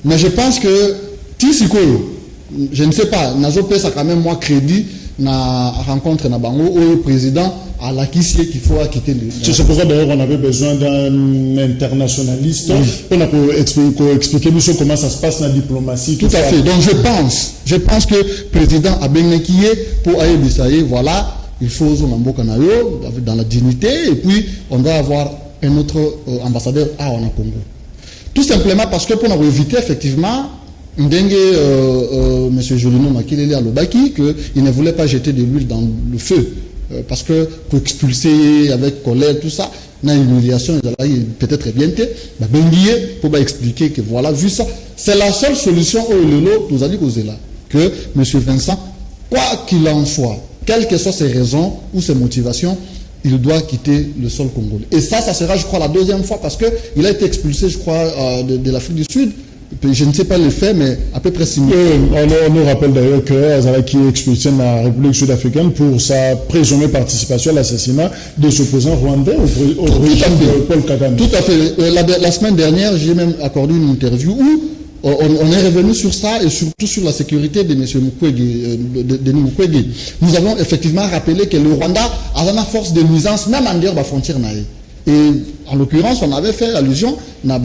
Mais je pense que, je ne sais pas, Nazo Pes a quand même moins crédit na rencontre na bango où le président a l'acquis qu'il faut quitter le... C'est pourquoi d'ailleurs on avait besoin d'un internationaliste pour expliquer comment ça se passe dans la diplomatie. Tout à fait. Donc je pense que le président a bien inquiété pour aller décider, voilà, il faut dans la dignité et puis on doit avoir un autre ambassadeur à Congo. Tout simplement parce que pour nous éviter effectivement Ndengue, M. Jolino Makilele à Lobaki, qu'il ne voulait pas jeter de l'huile dans le feu. Parce que pour expulser avec colère, tout ça, il y a une humiliation, peut-être bien pour expliquer que voilà, vu ça, c'est la seule solution au Lelo, nous a dit que M. Vincent, quoi qu'il en soit, quelles que soient ses raisons ou ses motivations, il doit quitter le sol congolais. Et ça sera, je crois, la deuxième fois parce qu'il a été expulsé, je crois, de l'Afrique du Sud. Je ne sais pas le fait, mais à peu près similaire. On nous rappelle d'ailleurs que Azalaki est expulsé de la République sud-africaine pour sa présumée participation à l'assassinat de s'opposant rwandais au régime de Paul Kagame. Tout à fait. La semaine dernière, j'ai même accordé une interview où on est revenu sur ça et surtout sur la sécurité de M. Denis Mukwege. Nous avons effectivement rappelé que le Rwanda a une force de nuisance, même en dehors de la frontière. Et en l'occurrence, on avait fait allusion à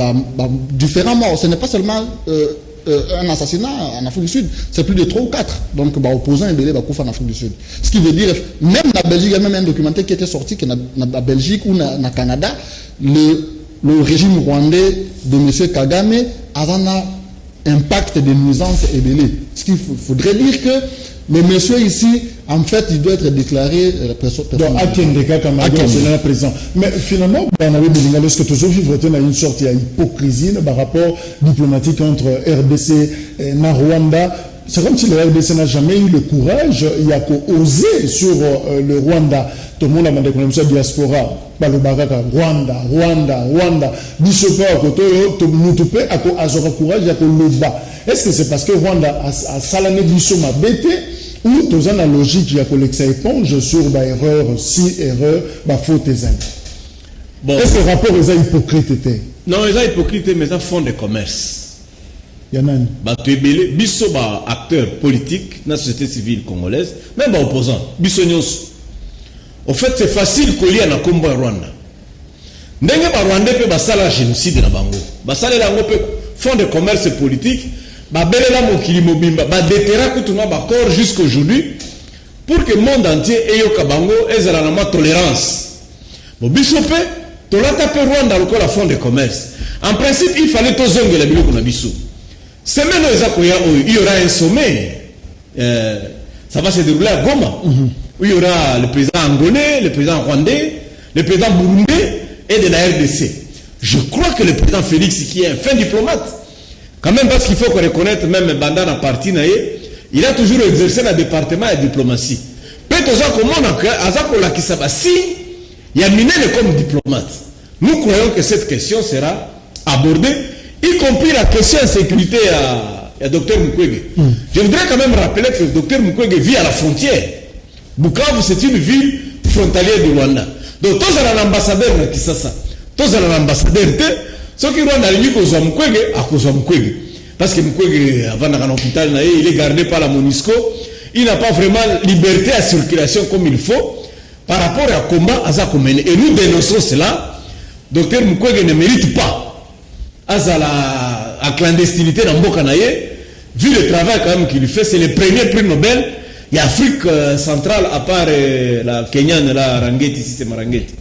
différents morts. Ce n'est pas seulement un assassinat en Afrique du Sud, c'est plus de 3 ou 4. Donc, opposants et belé en Afrique du Sud. Ce qui veut dire, même la Belgique, il y a même un documentaire qui était sorti que la Belgique ou le Canada, le régime rwandais de M. Kagame a un impact de nuisance et belé. Ce qu'il faudrait dire que le monsieur ici, en fait, il doit être déclaré personne. Donc, c'est présent. Mais finalement, on avait besoin de ce que toujours vivre une sorte d'hypocrisie par rapport diplomatique entre RDC et Rwanda. C'est comme si le RDC n'a jamais eu le courage, il a osé sur le Rwanda. Tout le monde a demandé comme ça, diaspora. Rwanda. Bisopo à côté, tout le monde a courage, il a le est-ce que c'est parce que Rwanda a salané Bissoma bêté ou tous la logique, il y a collecté éponge sur erreur, si erreur, faute et bon. Est-ce que le rapport est hypocrite? Non, il est hypocrite, mais c'est un fonds de commerce. Il y en a un. Bisso, acteur politique, dans la société civile congolaise, même opposant. Bisso Nyos. En fait, c'est facile qu'on ait un combat Rwanda. Ndenge Rwanda peut basala génocide na bango. Basala lango peut fonds de commerce politique. Belela mokili mobimba déterra kutuna bakor jusqu'aujourd'hui pour que le monde entier ait au kabango et la tolérance. Bon bisope tolata pe Rwanda lokola fond de commerce. En principe, il fallait tous zones de la Bilo Konabiso. Semaine il y aura un sommet. Ça va se dérouler à Goma. Où il y aura le président angolais, le président rwandais, le président burundais et de la RDC. Je crois que le président Félix, qui est un fin diplomate, quand même, parce qu'il faut qu'on reconnaisse même Bandana parti, il a toujours exercé le département de diplomatie. Peut-être il y a miné comme diplomate. Nous croyons que cette question sera abordée, y compris la question de sécurité à Dr Mukwege. Je voudrais quand même rappeler que le Dr Mukwege vit à la frontière. Bukavu, c'est une ville frontalière du Rwanda. Donc, tous les ambassadeurs de Kisasa, tous les ambassadeurs de ceux qui Rwanda ont cause de Mukwege, à cause de Mukwege. Parce que Mukwege, avant d'aller à l'hôpital, il est gardé par la MONUSCO. Il n'a pas vraiment liberté à circulation comme il faut par rapport à combat à Zakomene. Et nous dénonçons cela. Dr Mukwege ne mérite pas à la clandestinité dans Mbokanaye. Vu le travail quand même qu'il fait, c'est le premier prix Nobel. Il y a Afrique centrale, à part la Kenyane, la Rangeti, ici c'est Marangeti.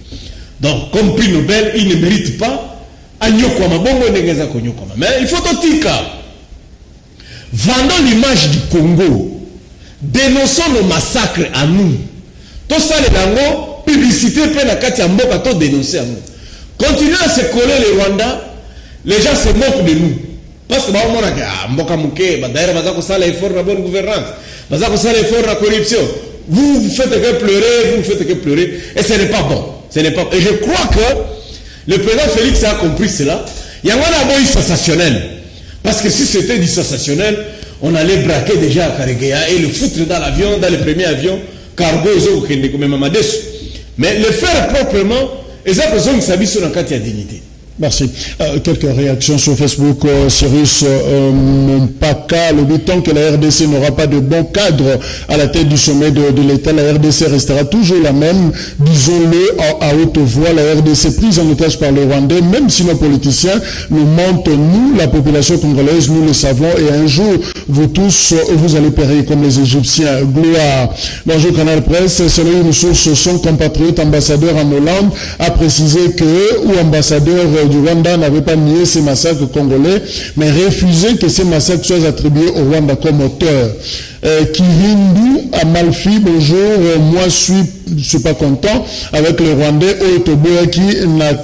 Donc, comme prix Nobel, il ne mérite pas à Nyokwama. Mais il faut tout dire. Vendons l'image du Congo. Dénonçons nos massacres à nous. Tout ça, les Dango, publicité, peine à Katia Mboka, tout dénoncer à nous. Continuez à se coller les Rwandais, les gens se moquent de nous. Parce que Mboka Mouké, d'ailleurs, ça l'effort de la bonne gouvernance. Ça l'effort de la corruption. Vous faites que pleurer, vous faites que pleurer. Et ce n'est pas bon. Ce n'est pas. Et je crois que le président Félix a compris cela. Il y a un sensationnel. Parce que si c'était du sensationnel, on allait braquer déjà à Karegeya et le foutre dans l'avion, dans le premier avion, cargo, mais le faire proprement, et ça, besoin de s'habiller sur un cas de dignité. Merci. Quelques réactions sur Facebook. Cyrus Mpaka, le temps que la RDC n'aura pas de bon cadre à la tête du sommet de l'État, la RDC restera toujours la même, disons-le à haute voix, la RDC prise en otage par le Rwandais, même si nos politiciens nous mentent, nous, la population congolaise, nous le savons, et un jour, vous tous, vous allez périr comme les Égyptiens. Gloire. Bonjour Canal Presse, selon une source, son compatriote ambassadeur en Hollande a précisé que, ou ambassadeur du Rwanda n'avait pas nié ces massacres congolais, mais refusé que ces massacres soient attribués au Rwanda comme auteur. Kirindu Amalfi, bonjour, moi je suis pas content avec le Rwandais Otoboya qui n'a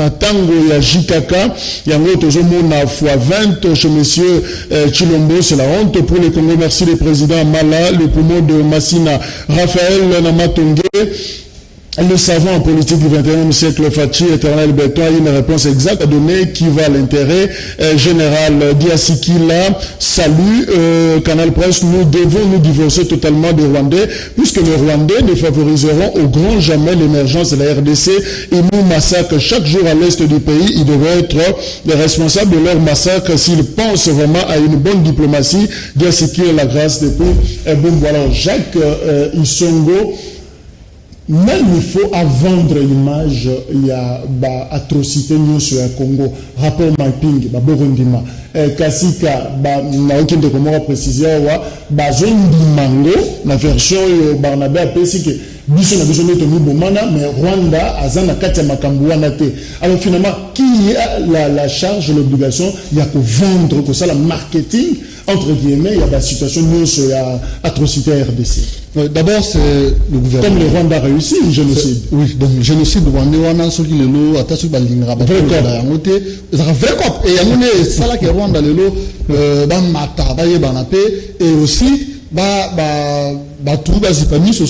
tango ya jikaka yango tozomona fois 20 chez monsieur Chilombo, c'est la honte pour le Congo. Merci le président Mala, le poumon de Massina Raphaël Namatongue. Le savant en politique du 21e siècle, Fachi, éternel béton, a une réponse exacte à donner qui va à l'intérêt général. Diasikila, salut, Canal Presse, nous devons nous divorcer totalement des Rwandais, puisque les Rwandais ne favoriseront au grand jamais l'émergence de la RDC. Ils nous massacrent chaque jour à l'est du pays. Ils devraient être les responsables de leur massacre s'ils pensent vraiment à une bonne diplomatie. Diasikila, la grâce depuis. Bon, voilà, Jacques Isongo. Même il faut à vendre l'image, il y a atrocité sur le Congo, rapport mapping, Borondima, Kasika, Naokin de Komora précisé, zone mango, la version Barnabé a précisé que Biso na besoin de Bomana, mais Rwanda, Azana Katia Makambuanate. Alors finalement, qui a la charge, l'obligation, il y a que vendre, que ça, le marketing, entre guillemets, il y a la situation sur l'atrocité RDC. D'abord, c'est le gouvernement. Comme le Rwanda a réussi le génocide. Oui, donc le génocide rwandais, ceux qui le attaquent sur le vrai cop. Et il y a ça là qui est Rwanda, et aussi, tout pas mis sur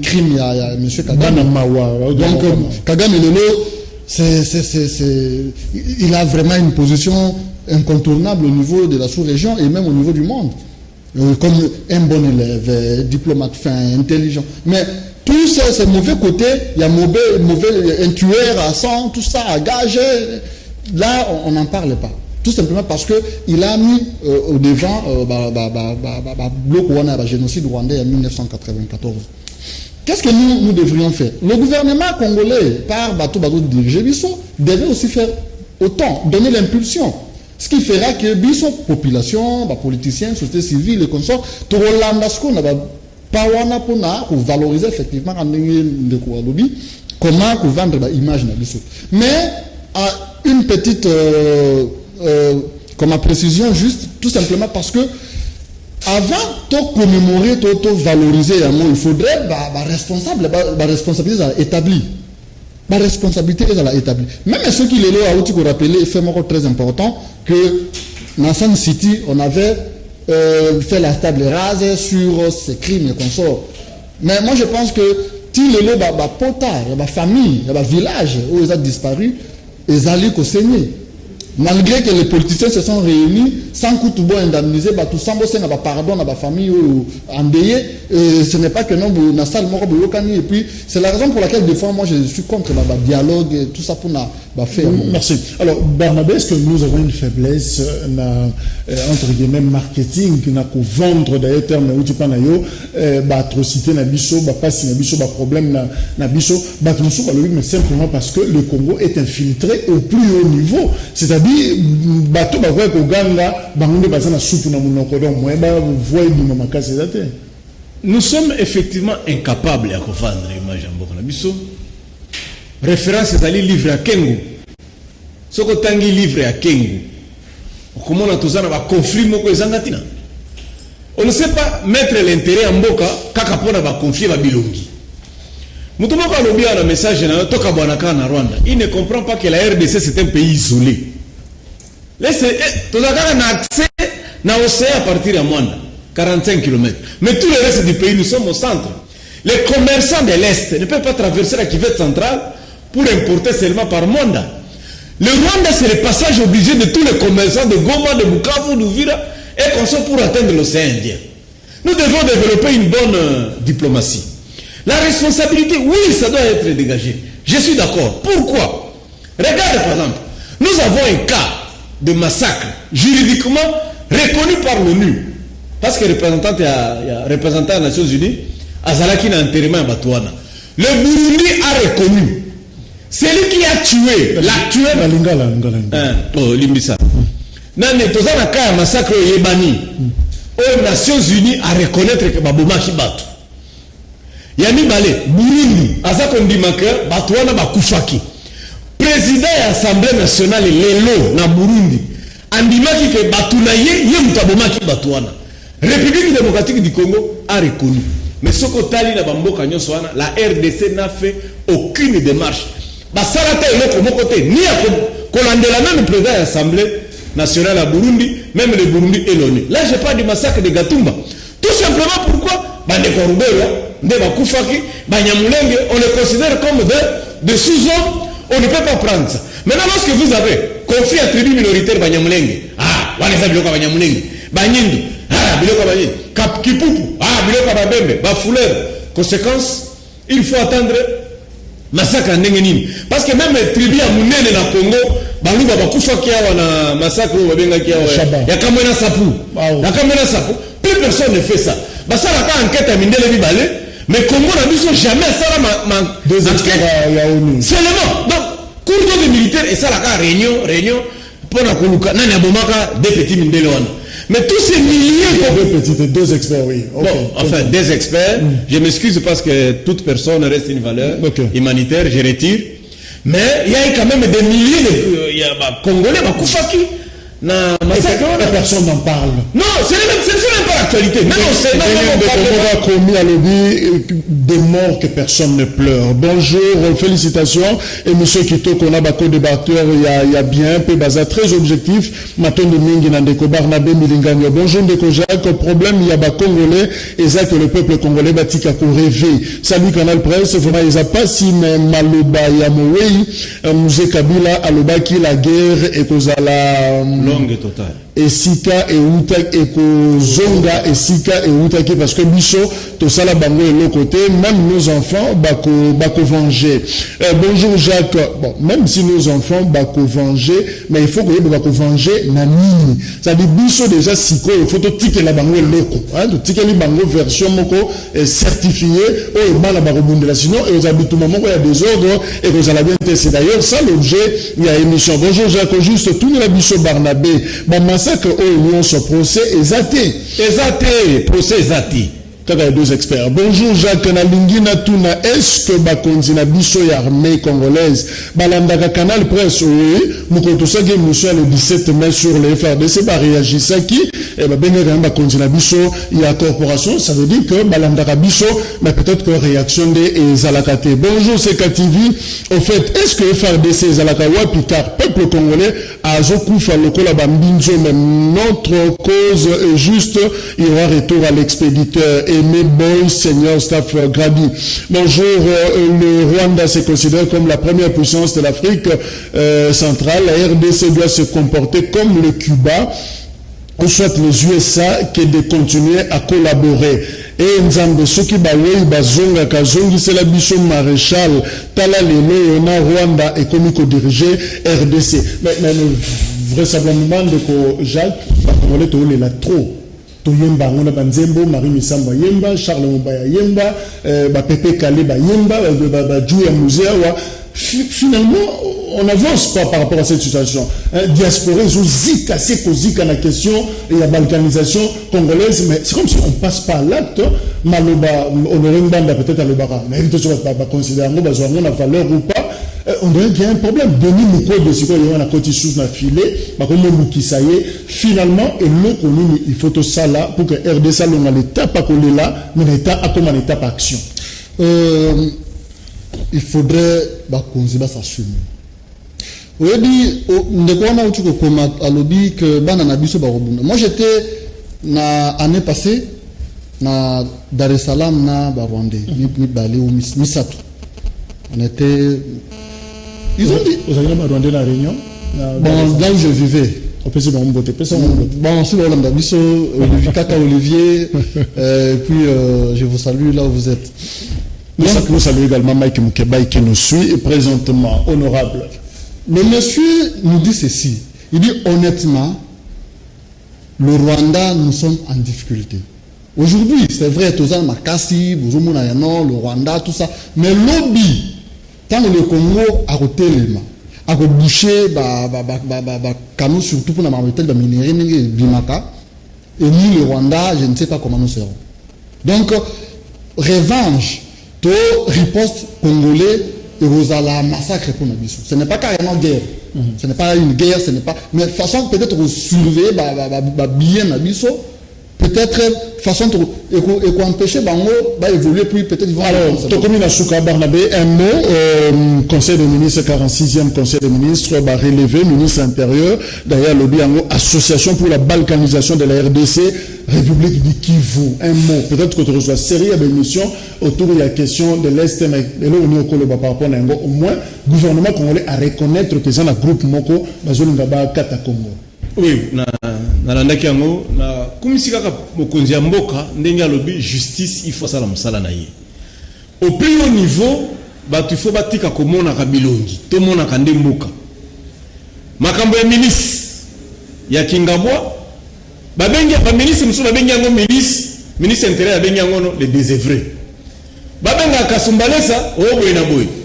crime ya monsieur Kagame. Donc Kagame il a vraiment une position incontournable au niveau de la sous-région et même au niveau du monde, comme un bon élève, diplomate fin, intelligent. Mais tous ces mauvais côtés, il y a mauvais un tueur à sang, tout ça à gage. Là, on n'en parle pas. Tout simplement parce qu'il a mis au devant le génocide rwandais en 1994. Qu'est-ce que nous devrions faire? Le gouvernement congolais, par bateau dirigé Bisso, devait aussi faire autant, donner l'impulsion. Ce qui fera que Bisso, population, politiciens, société civile et consorts, tout le monde pour valoriser effectivement de lobby comment vendre l'image na biso. Mais à une petite comme précision juste, tout simplement parce que avant de commémorer, de valoriser, il faudrait la responsabilité établie. La responsabilité est établie. Même ceux qui les ont aussi rappelé, fait très important, que dans San City, on avait fait la table rase sur ces crimes et consorts. Mais moi je pense que si les gens, la famille, le village où ils ont disparu, ils allaient au Seigneur. Malgré que les politiciens se sont réunis, sans coup de bois indemnisé, tout sans bosser, pardon à la famille ou endeuillée, ce n'est pas que non, na salle et puis c'est la raison pour laquelle des fois moi je suis contre le dialogue et tout ça pour faire. Merci. Alors Barnabé, est-ce que nous avons une faiblesse entre guillemets marketing na ko vendre d'ailleurs terme ou pas na yo atrocité na biso, passe na biso, problème na biso, mais simplement parce que le Congo est infiltré au plus haut niveau, c'est-à-dire bato ba ko ganga bango bazana soupe na munoko donc moi voyez du mama kasezate. Nous sommes effectivement incapables de vendre l'image en Boko Nabiso. Référence est allé livre à Kengu. Ce que tangi livre à Kengu. Comment on a tous un conflit moko ezangatina. On ne sait pas mettre l'intérêt en Boka kaka pona ba conflit ba bilongi. Mutomoko alobi a un message na toka bonaka na Rwanda. Il ne comprend pas que la RDC c'est un pays isolé. Laissez tous un accès na océan à partir de Mwanda. 45 km. Mais tout le reste du pays, nous sommes au centre. Les commerçants de l'Est ne peuvent pas traverser la cuvette centrale pour importer seulement par Mwanda. Le Rwanda, c'est le passage obligé de tous les commerçants de Goma, de Bukavu, d'Uvira et qu'on soit pour atteindre l'océan Indien. Nous devons développer une bonne diplomatie. La responsabilité, oui, ça doit être dégagé. Je suis d'accord. Pourquoi? Regarde par exemple, nous avons un cas de massacre juridiquement reconnu par l'ONU. Parce que le représentant des Nations Unies, Azalaki n'a enterrement à Batouana. Le Burundi a reconnu. C'est lui qui a tué l'actuel. Limbisa. Nane, tous les cas de massacre au Yébani. Aux Nations Unies à reconnaître que Baboma qui bat. Yami Balé, Burundi, Azakondimaka, Batouana Bakufaki. Président de l'Assemblée nationale, Lelo, na Burundi. Andimaki que Batounaye, Yemtabomaki Batouana. République démocratique du Congo a reconnu. Mais ce que Tali na Bamboka Nyoswana, la RDC n'a fait aucune démarche. Basalata est là comme côté, ni à Kolandela, même le président de l'Assemblée nationale à Burundi, même le Burundi et l'ONU. Là, je parle du massacre de Gatumba. Tout simplement pourquoi Bande Korubela, Ndeba Koufaki, Banyamulenge, on les considère comme des sous-hommes, on ne peut pas prendre ça. Maintenant, lorsque vous avez confié à tribu minoritaire Banyamulenge, Waneza Biloka Banyamulenge, Banyindu, Biloka Banyindu, Kipupu, Biloka Babembe, Bafouleur. Conséquence, il faut attendre massacre en Nengenini. Parce que même les tribus à Mounene na Congo, Baluba Bakufa Kiawa na massacre au Babenga Kiawa, Yakamena Sapu. Yakamena Sapu. Plus personne ne fait ça. Ça n'a pas enquête à Mindele Bibalé, mais Congo n'a besoin jamais ça ma deux enquêtes. Seulement. Donc, cours de militaires et ça la réunion pour la Koluka, Nana Bomaka, des petits Mindele. Mais tous ces milliers de deux experts, oui. Okay. Bon, enfin, des experts. Je m'excuse parce que toute personne reste une valeur humanitaire, je retire. Mais il y a quand même des milliers de Congolais, Koufaki. Personne n'en parle. Non, ce n'est même pas l'actualité. Non, c'est des morts que personne ne pleure. Bonjour, félicitations. Et monsieur Kito, qu'on a bako débatteur, il y a bien, peu bazar, très objectif. Maton de Mingi Nandeko Barnabé Milinganyo. Bonjour Ndeko Jacques, problème, il y a bas Congolais, et ça que le peuple congolais bâtit à rêver. Salut Canal Presse, vraiment, ils a pas si même Maloba Yamouei, Mouzé Kabila, Aloba qui la guerre, et cause à la longue totale. Et Sika et Uta et Kozonga et Sika et Utaki parce que Bisso, tout ça là bango et l'autre côté, même nos enfants bako venger. Bonjour Jacques. Bon, même si nos enfants bako venger, mais il faut que bako venger nani. Ça dit Bisso déjà Siko, il faut tout ticket la bango et l'autre. Hein, tout ticket li bango version moko certifié. Oh, mal la bako bundela sinon et aux habitants moment il y a des ordres et vous allez bien tester. D'ailleurs ça l'objet il y a émission. Bonjour Jacques, juste tout la Bisso Barnabé. Bon, que au lion ce procès est athée. Procès est athée. kaka ya deux experts. Bonjour Jacques Nalingina Tuna, est-ce que bakonzi na biso ya armée congolaise balandaka Canal Presse? Oui, mukotosaki monsieur le 17 mai sur le FRDC ba réagissaki et ba benga quand bakonzi na biso ya corporation, ça veut dire que balandaka biso mais peut-être que réaction de Zalakate. Bonjour c'est KTV. Au fait, est-ce que FRDC Zalaka wapi car peuple congolais a zokufa lokola bambinzo, même notre cause est juste, il y aura retour à l'expéditeur Aimé Boy, senior staff Grady. Bonjour, le Rwanda se considère comme la première puissance de l'Afrique centrale. La RDC doit se comporter comme le Cuba, ou soit les USA, que de continuer à collaborer. Et Nzambe soki bawe bazonga kazongi c'est la biso maréchal tala lelo yona Rwanda et comme ko diriger RDC. Mais vraisemblablement de ko Jacques Congolais to la trop to yemba ngona banzembo Marie Misamba yemba Charles Mobaya yemba ba Pepe Kale ba yemba ba Juya Musea wa. Finalement, on n'avance pas par rapport à cette situation. Diaspora, ils ont zika, c'est que la question et la balkanisation congolaise, mais c'est comme si on passe pas à l'acte. Maloba, on aurait une bande peut-être à l'Obara, mais il ne pas considérer qu'on a valeur ou pas. On dirait qu'il y a un problème. Denis Mouko de Siko, il y a un côté sous la filet, finalement, et l'autre, il faut tout ça là pour que RDC l'on a l'état pas qu'on est là, mais l'État a comme un état par action. Il faudrait qu'on s'assume. Oui, moi j'étais l'année passée na Dar es Salaam na Rwandais, Misato. On était. Ils ont dit. Vous avez Rwandais la Réunion. Bon, là où je vivais. Bon, si Hollande Bisso, Kaka Olivier, puis je vous salue là où vous êtes. Nous saluons également Mike Moukebaï qui nous suit et présentement honorable. Le monsieur nous dit ceci. Il dit honnêtement, le Rwanda, nous sommes en difficulté. Aujourd'hui, c'est vrai, Tozan Makassi, Bouzoumounayano, le Rwanda, tout ça. Mais lobby, tant le Congo a rotélément, a rebouché, canaux surtout pour la marmite de minerai, Bimaka, et nous, le Rwanda, je ne sais pas comment nous serons. Donc, revanche, to riposte congolais et Rosala massacre pour Nabiso. Ce n'est pas carrément guerre. Ce n'est pas une guerre, ce n'est pas. Mais façon peut-être surveiller bien Nabiso. Peut-être façon de empêcher Bango d'évoluer puis peut-être ils vont. Alors, Tokomina Souka Barnabé, un mot, Conseil des ministres, 46e Conseil des ministres, relevé, ministre intérieur, d'ailleurs, le Biango, Association pour la balkanisation de la RDC, République du Kivu. Un mot, peut-être que tu reçois série d'émissions autour de la question de l'Est, mais là, on est au Koloba par rapport à au moins, le gouvernement congolais à reconnaître que c'est un groupe Moko, Bazolungaba Katakongo. Oui, na kumisi kaka mokonzi ya mboka ndenge alobi justice il faut ça la mosala na ye. Au plus haut niveau, il faut batika komona ka bilongi, to mona ka nde mboka. Makambo ya milice ya Kingabwa, babengi ba milice musu babengi yango ministre intérieur babengi yango les désœuvrés. Babenga Kasumbalesa,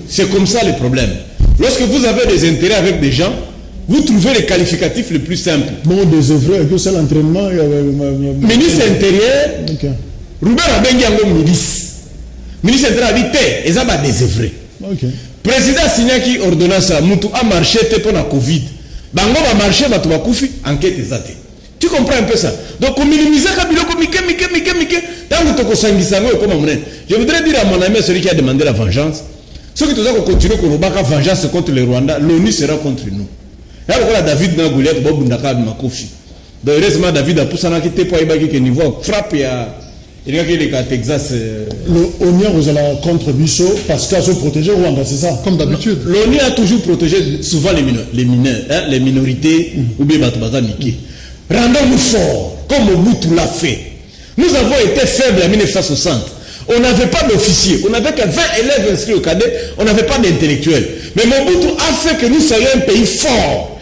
c'est comme ça le problème. Lorsque vous avez des intérêts avec des gens, vous trouvez les qualificatifs les plus simples. Bon, des œuvres, que c'est l'entraînement. Ministre intérieur, okay. Robert Abengiango milice. Ministre intérieur a dit, et ça va des œuvres. Okay. Président Signaki ordonnance, Moutou a marché pour la Covid. Bango va marcher, va trouver Koufi, enquête exacte. Tu comprends un peu ça? Donc, on minimise Kabilo, je voudrais dire à mon ami, celui qui a demandé la vengeance, ceux qui doivent continuer qu'on va vengeance contre le Rwanda, l'ONU sera contre nous. Là, on a David Nagouliat, Bob Ndaka, Makofi. Donc, heureusement, David a poussé un quitté pour y niveau frappe. Il y a des cas Texas. L'ONU a contre Bissot parce qu'elle se protéger Rwanda, c'est ça? Comme d'habitude. L'ONU a toujours protégé souvent les mineurs, hein, les minorités ou bien Batubaza Miki. Rendons-nous forts, comme Mobutu l'a fait. Nous avons été faibles en 1960. On n'avait pas d'officiers, on n'avait que 20 élèves inscrits au cadet, on n'avait pas d'intellectuels. Mais Mobutu a fait que nous soyons un pays fort.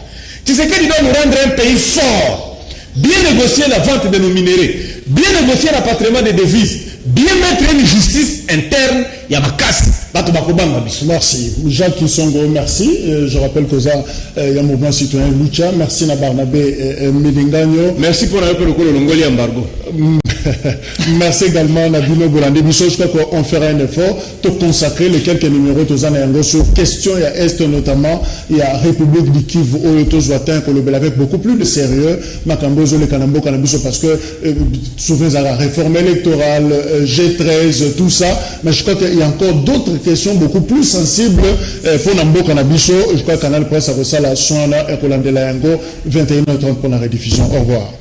Tu sais qu'il doit nous rendre un pays fort. Bien négocier la vente de nos minéraux, bien négocier l'appatriement des devises, bien mettre une justice interne, il y a ma casse. Merci. Jacques Kisongo, merci. Je rappelle que ça, il y a un mouvement citoyen Lucha. Merci à Barnabé Medingagno. Merci pour le Longolia embargo. Merci également Nabino Bolande Bisso. Je crois qu'on fera un effort de consacrer les quelques numéros sur question et à Est notamment. Il y a République du Kivu avec beaucoup plus de sérieux. Makambozo le Kanambo Kanabiso parce que souvent il y a la réforme électorale, G13, tout ça. Mais je crois qu'il y a encore d'autres questions beaucoup plus sensibles pour Nambo Kanabiso. Je crois que Canal Presse a reçu la Soana et Roland de la Yango 21h30 pour la rediffusion. Au revoir.